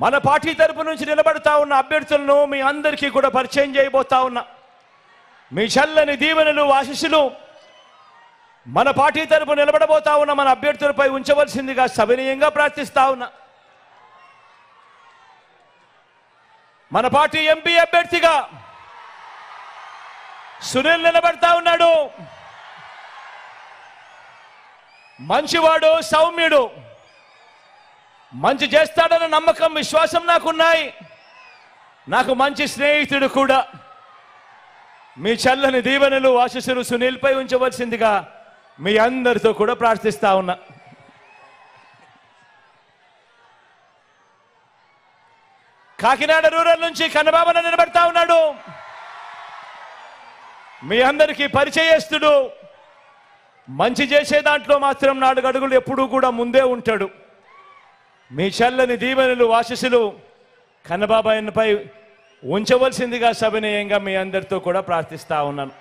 మన పార్టీ తరపు నుంచి నిలబడతా ఉన్న అభ్యర్థులను మీ అందరికీ కూడా పరిచయం చేయబోతా ఉన్నా. మీ చల్లని దీవెనలు ఆశీస్సులు మన పార్టీ తరపు నిలబడబోతా ఉన్న మన అభ్యర్థులపై ఉంచవలసిందిగా సవినయంగా ప్రార్థిస్తా ఉన్నా. మన పార్టీ ఎంపీ అభ్యర్థిగా సునీల్ నిలబడతా ఉన్నాడు. మంచివాడు, సౌమ్యుడు, మంచి చేస్తాడన్న నమ్మకం, విశ్వాసం నాకున్నాయి. నాకు మంచి స్నేహితుడు కూడా. మీ చల్లని దీవెనలు ఆశీస్సులు సునీల్పై ఉంచవలసిందిగా మీ అందరితో కూడా ప్రార్థిస్తా ఉన్నా. కాకినాడ రూరల్ నుంచి కన్నబాబన నిలబడతా ఉన్నాడు. మీ అందరికీ పరిచయస్తుడు. మంచి చేసే దాంట్లో మాత్రం 4 అడుగులు ఎప్పుడూ కూడా ముందే ఉంటాడు. మీ చల్లని దీవెనలు ఆశీస్సులు కన్నబాబాయన్పై ఉంచవలసిందిగా సవినయంగా మీ అందరితో కూడా ప్రార్థిస్తా ఉన్నాను.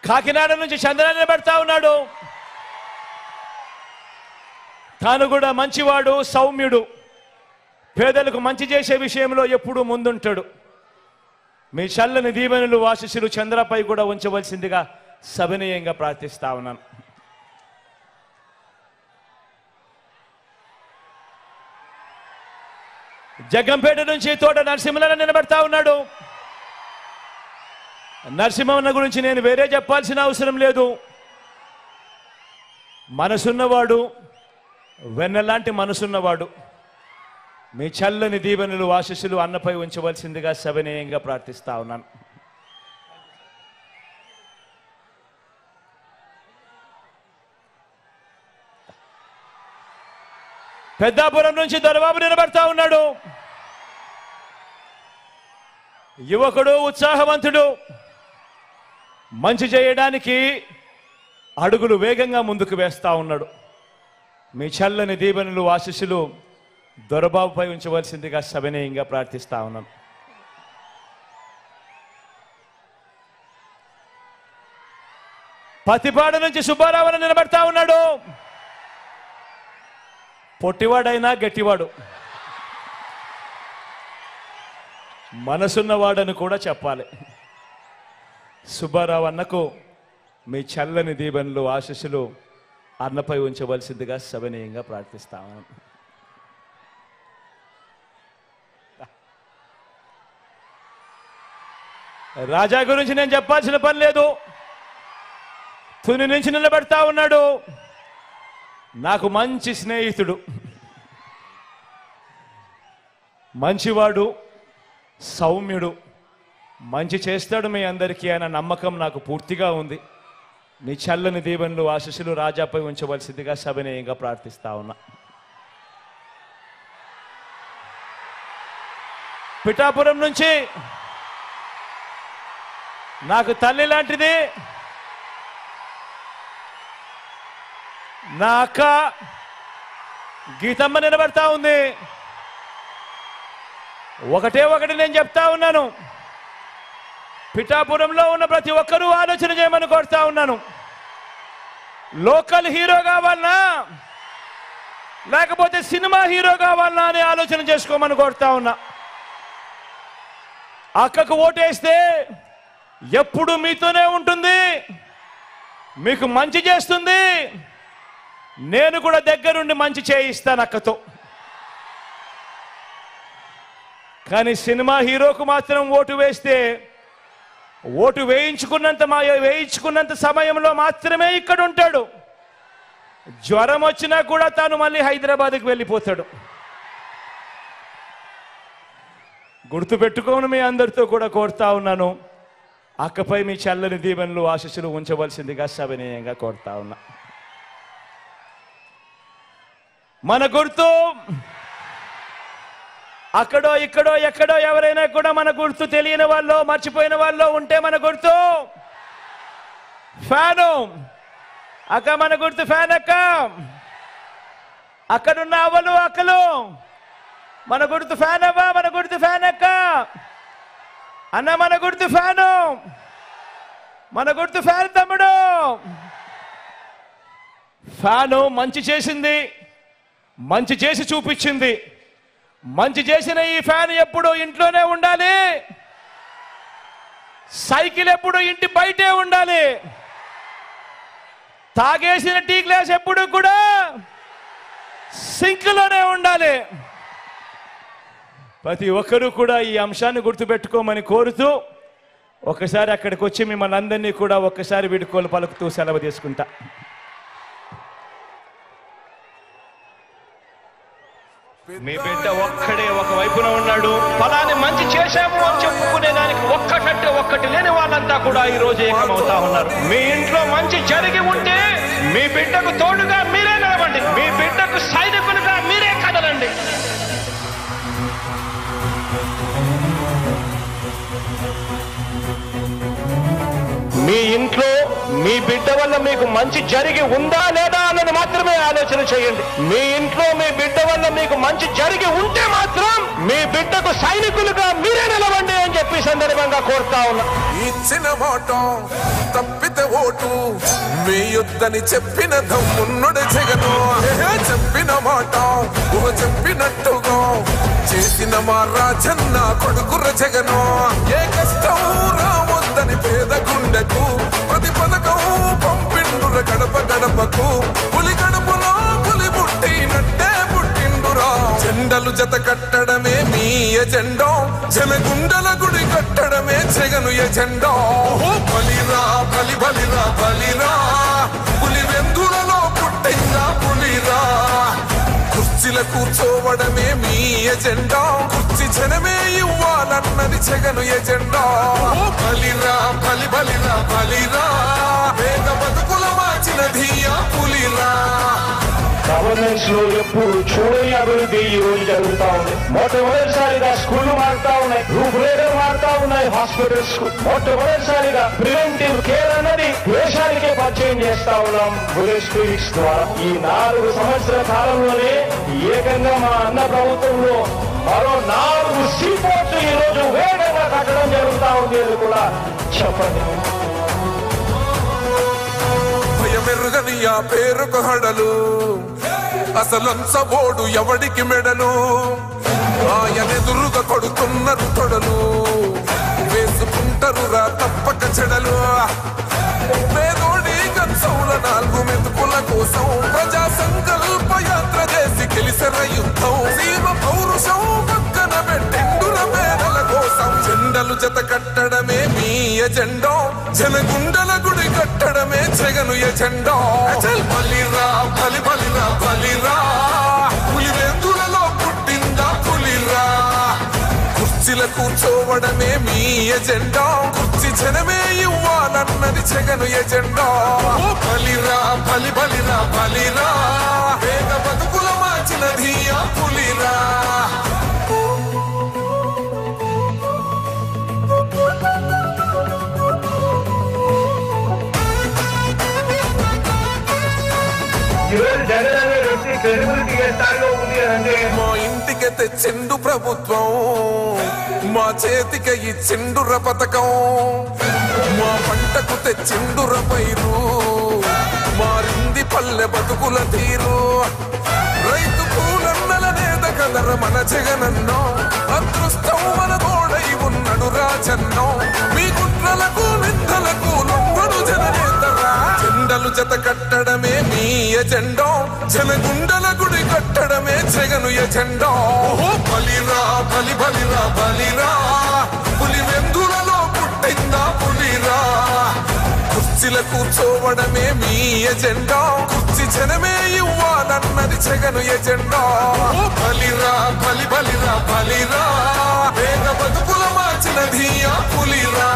కాకినాడ నుంచి చంద్ర నిలబడతా ఉన్నాడు. తాను కూడా మంచివాడు, సౌమ్యుడు, పేదలకు మంచి చేసే విషయంలో ఎప్పుడూ ముందుంటాడు. మీ చల్లని దీవెనలు ఆశీస్సులు చంద్రపై కూడా ఉంచవలసిందిగా సవినయంగా ప్రార్థిస్తా ఉన్నాను. జగ్గంపేట నుంచి తోట నరసింహన్న నిలబడతా ఉన్నాడు. నరసింహన్న గురించి నేను వేరే చెప్పాల్సిన అవసరం లేదు. మనసున్నవాడు, వెన్నలాంటి మనసున్నవాడు. మీ చల్లని దీవెనలు ఆశీస్సులు అన్నపై ఉంచవలసిందిగా సవినయంగా ప్రార్థిస్తా ఉన్నాను. పెద్దాపురం నుంచి దొరబాబు నిలబడతా ఉన్నాడు. యువకుడు, ఉత్సాహవంతుడు, మంచి చేయడానికి అడుగులు వేగంగా ముందుకు వేస్తా ఉన్నాడు. మీ చల్లని దీవెనలు ఆశీస్సులు దొరబాబుపై ఉంచవలసిందిగా సవినయంగా ప్రార్థిస్తా ఉన్నాను. పతిపాడ నుంచి సుబ్బారావు నిలబడతా ఉన్నాడు. పొట్టివాడైనా గట్టివాడు, మనసున్నవాడని కూడా చెప్పాలి. సుబ్బారావు అన్నకు మీ చల్లని దీవెనలు ఆశీస్సులు అన్నపై ఉంచవలసిందిగా సవినయంగా ప్రార్థిస్తాను. రాజా గురించి నేను చెప్పాల్సిన పని లేదు. తుని నుంచి నిలబడతా ఉన్నాడు. నాకు మంచి స్నేహితుడు, మంచివాడు, సౌమ్యుడు, మంచి చేస్తాడు మీ అందరికీ అన్న నమ్మకం నాకు పూర్తిగా ఉంది. మీ చల్లని దీవెనలు ఆశీస్సులు రాజాపై ఉంచవలసిందిగా సవినయంగా ప్రార్థిస్తా ఉన్నా. పిఠాపురం నుంచి నాకు తల్లి లాంటిది నా అక్క గీతమ్మ నిలబడతా ఉంది. ఒకటి నేను చెప్తా ఉన్నాను. పిఠాపురంలో ఉన్న ప్రతి ఒక్కరూ ఆలోచన చేయమని కోరుతా ఉన్నాను. లోకల్ హీరో కావాలనా లేకపోతే సినిమా హీరో కావాలనా అని ఆలోచన చేసుకోమని కోరుతా ఉన్నా. అక్కకు ఓటేస్తే ఎప్పుడు మీతోనే ఉంటుంది, మీకు మంచి చేస్తుంది. నేను కూడా దగ్గరుండి మంచి చేయిస్తాను అక్కతో. కానీ సినిమా హీరోకు మాత్రం ఓటు వేస్తే ఓటు వేయించుకున్నంత సమయంలో మాత్రమే ఇక్కడ ఉంటాడు. జ్వరం వచ్చినా కూడా తాను మళ్ళీ హైదరాబాద్కి వెళ్ళిపోతాడు. గుర్తుపెట్టుకోను మీ అందరితో కూడా కోరుతా ఉన్నాను. అక్కపై మీ చల్లని దీవెనలు ఆశీస్సులు ఉంచవలసిందిగా సవినయంగా కోరుతా ఉన్నా. మన గుర్తు అక్కడో ఇక్కడో ఎక్కడో ఎవరైనా కూడా మన గుర్తు తెలియని వాళ్ళు, మర్చిపోయిన వాళ్ళు ఉంటే మన గుర్తు ఫ్యాను. అక్క మన గుర్తు ఫ్యాన్. అక్క అక్కడున్న అవ్వలు అక్కలు మన గుర్తు ఫ్యాన్. అవ్వ మన గుర్తు ఫ్యాన్. అక్క అన్న మన గుర్తు ఫ్యాను. మన గుర్తు ఫ్యాన్ తమ్ముడు. ఫ్యాను మంచి చేసింది, మంచి చేసి చూపించింది. మంచి చేసిన ఈ ఫ్యాన్ ఎప్పుడు ఇంట్లోనే ఉండాలి, సైకిల్ ఎప్పుడు ఇంటి బయటే ఉండాలి, తాగేసిన టీ గ్లాస్ ఎప్పుడు కూడా సింక్లోనే ఉండాలి. ప్రతి ఒక్కరూ కూడా ఈ అంశాన్ని గుర్తుపెట్టుకోమని కోరుతూ ఒకసారి అక్కడికి వచ్చి మిమ్మల్ని అందరినీ కూడా ఒక్కసారి వీడుకోలు పలుకుతూ సెలవు తీసుకుంటా. మీ బిడ్డ ఒక్కడే ఒక వైపున ఉన్నాడు. ఫలాన్ని మంచి చేశాము అని చెప్పుకునే దానికి ఒక్కటంటే ఒక్కటి లేని వాళ్ళంతా కూడా ఈ రోజు ఏకమవుతా ఉన్నారు. మీ ఇంట్లో మంచి జరిగి ఉంటే మీ బిడ్డకు తోడుగా మీరే నిలవండి, మీ బిడ్డకు సైనికులుగా మీరే కదలండి. మీ ఇంట్లో మీ బిడ్డ వల్ల మీకు మంచి జరిగి ఉందా లేదా అన్నది మాత్రమే ఆలోచన చేయండి. మీ ఇంట్లో మీ బిడ్డ వల్ల మీకు మంచి జరిగి ఉంటే మాత్రం మీ బిడ్డకు సైనికులుగా మీరే నిలవండి అని చెప్పి సందర్భంగా కోరుతా ఉన్నా. ఇచ్చిన మాట తప్పితే ఓటు వేయొద్దని చెప్పిన దమ్మున్నడు జగను. చెప్పిన మాట చెప్పినట్టుగా చేసిన మా రాజన్న కొడుకుర జగను. ఏ కష్టం రావద్దని పేద గుండెకు ప్రతి పథకం పంపిండుర గడప గడపకు. పులి గడపలో పులి పుట్టినట్టే పుట్టిండురా. జెండలు జత కట్టడమే మీ ఎజెండా, జనగుండల గుడి కట్టడమే జగను ఎజెండా. బలిరా బలి బలిరా బలిరా, పులి వెందులలో పుట్టిందా పులిరా. కుర్చీల కూర్చోవడమే మీ ఎజెండా, కుర్చీ జనమే ఇవ్వాలన్నది జగను ఎజెండా. బలిరా బలి బలిరా బలిరా, పేద బతుకుల మార్చిన ధీయా పులిరా. గవర్నెన్స్ లో ఎప్పుడు చూడని అభివృద్ధి ఈ రోజు జరుగుతా ఉంది. మొట్టమొదటిసారిగా స్కూళ్లు మారుతా ఉన్నాయి, రూపురేఖలు మారుతా ఉన్నాయి, హాస్పిటల్స్ మొట్టమొదటిసారిగా ప్రివెంటివ్ కేర్ అన్నది దేశానికే పరిచయం చేస్తా ఉన్నాం బుల్లెట్ క్లినిక్స్ ద్వారా. ఈ 4 సంవత్సరాల కాలంలోనే ఏకంగా మా అన్న ప్రభుత్వంలో మరో 4 సీపోర్ట్స్ ఈ రోజు వేగంగా కట్టడం జరుగుతా ఉంది అని కూడా చెప్పండి. భయమెరుగని ఆ పేరుకు హడలు, అసలంచబోడు ఎవడికి మెడలు. ఆయనెదురుగా కొడుతున్నారు తొడలు, వేసుకుంటారు రా తప్పక చెడలు. పేదోడి కన్సౌల 4 మెతుకుల కోసం ప్రజా సంకల్ప యాత్ర చేసి గెలిసిన యుద్ధం. సీమ పౌరుషం పక్కన పెట్టిండుర పేదల కోసం. జెండలు జత కట్టడమే మీ ఎజెండా, జనగుండల గుడి కట్టడమే జగను ఎజెండా. బలిరా బలి బలిరా బలిరా, పులి వెందులలో పుట్టిందా పులిరా. కుర్చీల కూర్చోవడమే మీ ఎజెండా, కుర్చీ జనమే ఇవ్వాలన్నది జగను ఎజెండా. బలిరా బలి బలిరా బలిరా, పేద బతుకుల మార్చిన ధీయా పులిరా. మా ఇంటికి తెచ్చిండు ప్రభుత్వం, మా చేతికి ఇచ్చిండుర పథకం. మా పంటకు తెచ్చిండుర పైరు, మారింది పల్లె బతుకుల తీరు. రైతు పూలన్నల నేత కదర మన జగనన్నో, అదృష్టం మన తోడై ఉన్నడు రాజన్నో. మీ కుట్రలకు నిందలకు లొంగడు జననేతరా. జెండలు జత కట్టడమే మీ ఎజెండా, జనగుండల గుడి కట్టడమే జగను ఎజెండా. బలిరా బలి బలిరా బలిరా, పులి వెందులలో పుట్టిందా పులిరా. కుర్చీల కూర్చోవడమే మీ ఎజెండా, కుర్చీ జనమే ఇవ్వాలన్నది జగను ఎజెండా. బలిరా బలి బలిరా బలిరా, పేద బతుకుల మార్చిన ధీయా పులిరా.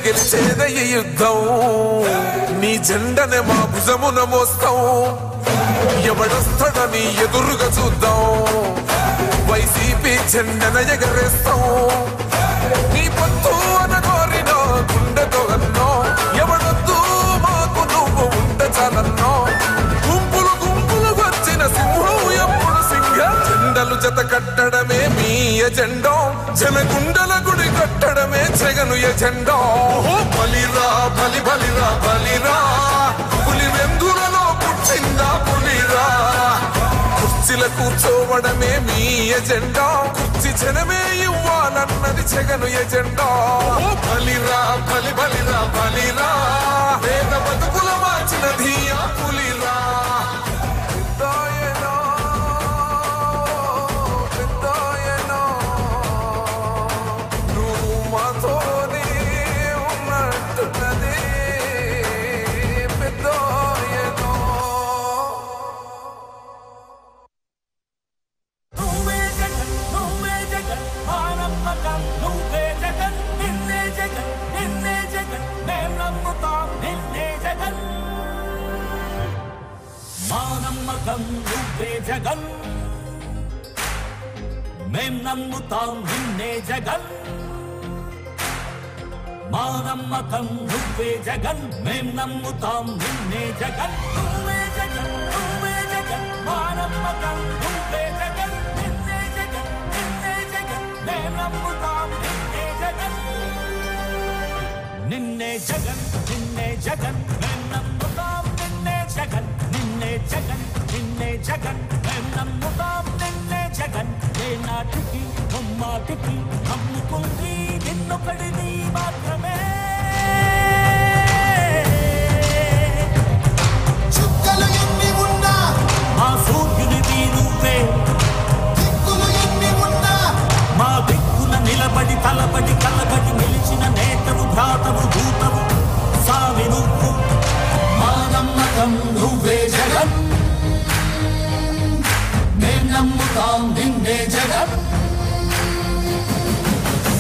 గెలిచేదయ్య యుద్ధం, నీ జెండనే మా భుజమున మోస్తాం. ఎవడొస్తాడని ఎదురుగా చూద్దాం, వైసీపీ జెండన ఎగరేస్తాం. నీ పొత్తు అనగోరిన గుండెతో అన్నో, ఎవడొద్దు మాకు నువ్వు ఉండ చాలన్నో. గుంపులు జత కట్టడమే మీ ఎజెండా జనగుండల గుడి కట్టడమే జగను ఎజెండా బలిరా బలి బలిరా బలిరా పులి వెందులలో పుట్టిందా పులిరా కుర్చీల కూర్చోవడమే మీ ఎజెండా కుర్చీ జనమే ఇవ్వాలన్నది జగను ఎజెండా బలిరా బలి బలిరా బలిరా వేద బతుకుల మార్చినది ఆ పులిరా జగన్ మేం నమ్ముతాం నిన్నే జగన్ మా నమ్మకం నువ్వే జగన్ మేం నమ్ముతాం నిన్నే జగన్ నువ్వే జగన్ నువ్వే జగన్ మా నమ్మకం నువ్వే జగన్ నిన్నే జగన్ నిన్నే జగన్ మేం నమ్ముతాం నిన్నే జగన్ నిన్నే జగన్ నిన్నే జగన్ మేం నమ్ముతాం నిన్నే జగన్ నిన్నే జగన్ నిన్నే జగన్ మేం నమ్ముతాం నిన్నే జగన్ ఏ నాటికి నమ్మాటికి నమ్ముకుంది నిన్నొకడిని మాత్రమే చుక్కలు ఎన్ని ఉన్నా మా సూర్యునివి నువ్వే దిక్కులు ఎన్ని ఉన్నా మా దిక్కున నిలబడి తలబడి కలబడి నిలిచిన నేతవు భ్రాతవు దూతవు సావి నువ్వు మా నమ్మకం నువ్వే జగన్ మేం నమ్ముతాం నిన్నే జగన్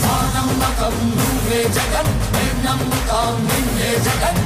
మా నమ్మకం నువ్వే జగన్ మేం నమ్ముతాం నిన్నే జగన్